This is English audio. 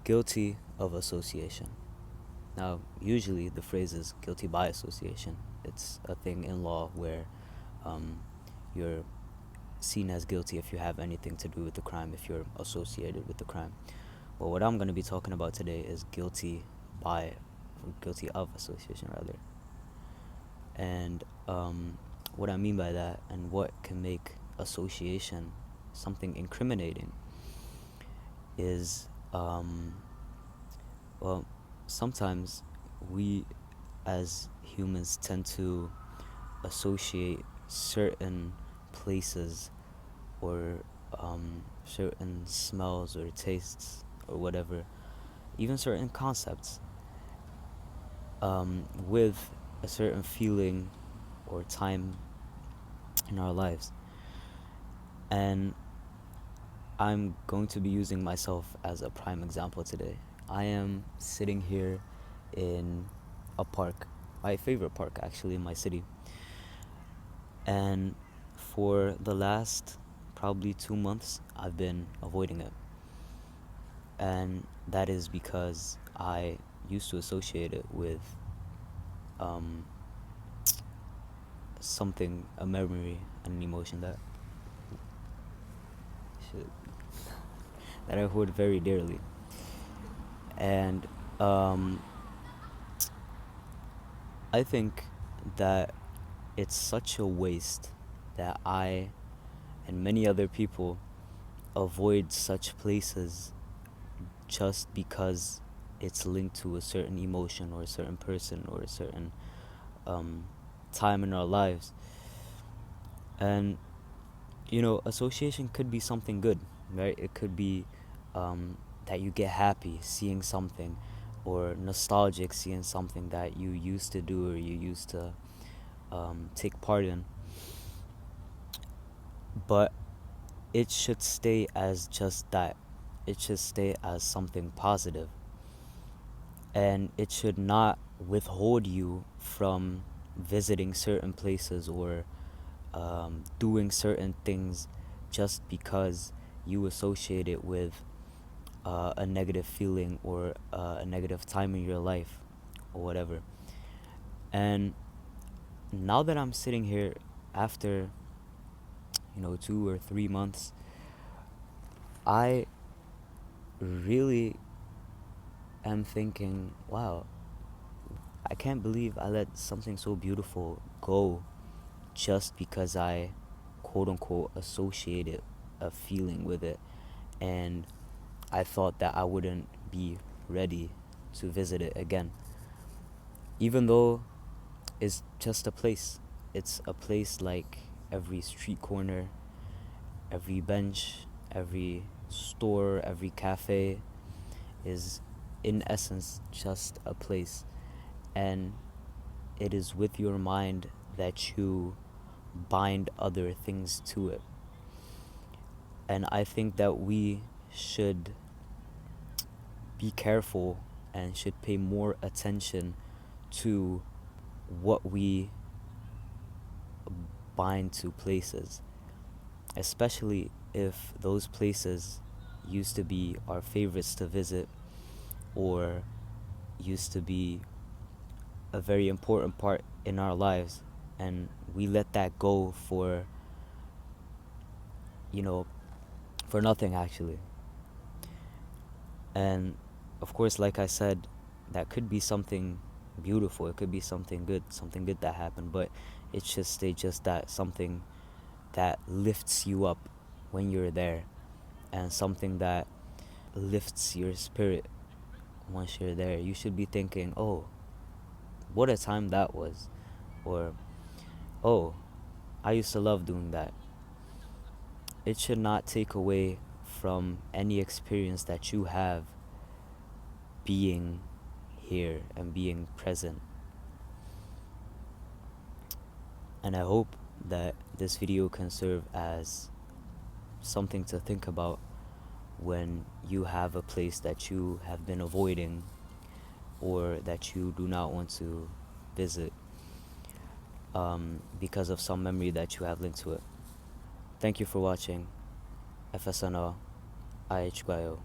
guilty of association. Now, usually the phrase is guilty by association. It's a thing in law where um, you're seen as guilty if you have anything to do with the crime, if you're associated with the crime. But what I'm going to be talking about today is guilty of association, rather. And what I mean by that, and what can make association something incriminating, is well, sometimes we as humans tend to associate certain places or certain smells or tastes or whatever, even certain concepts, with a certain feeling or time in our lives. And I'm going to be using myself as a prime example today. I am sitting here in a park, my favorite park actually in my city. And for the last probably 2 months, I've been avoiding it. And that is because I used to associate it with um, something, a memory, and an emotion shit, that I hold very dearly. And I think that it's such a waste that I and many other people avoid such places just because it's linked to a certain emotion or a certain person or a certain um, time in our lives. And association could be something good, right? It could be that you get happy seeing something, or nostalgic seeing something that you used to do or you used to take part in. But it should stay as just that. It should stay as something positive, and it should not withhold you from visiting certain places or doing certain things just because you associate it with a negative feeling or a negative time in your life or whatever. And now that I'm sitting here after 2 or 3 months, I really am thinking, wow, I can't believe I let something so beautiful go just because I quote unquote associated a feeling with it, and I thought that I wouldn't be ready to visit it again. Even though it's just a place. It's a place like every street corner, every bench, every store, every cafe is in essence just a place. And it is with your mind that you bind other things to it. And I think that we should be careful and should pay more attention to what we bind to places, especially if those places used to be our favorites to visit or used to be a very important part in our lives, and we let that go you know for nothing actually. And of course, like I said, that could be something beautiful, it could be something good that happened, but it should stay just that, something that lifts you up when you're there, and something that lifts your spirit once you're there. You should be thinking, oh, what a time that was, or oh, I used to love doing that. It should not take away from any experience that you have being here and being present. And I hope that this video can serve as something to think about when you have a place that you have been avoiding or that you do not want to visit because of some memory that you have linked to it. Thank you for watching. FSNO IHYO.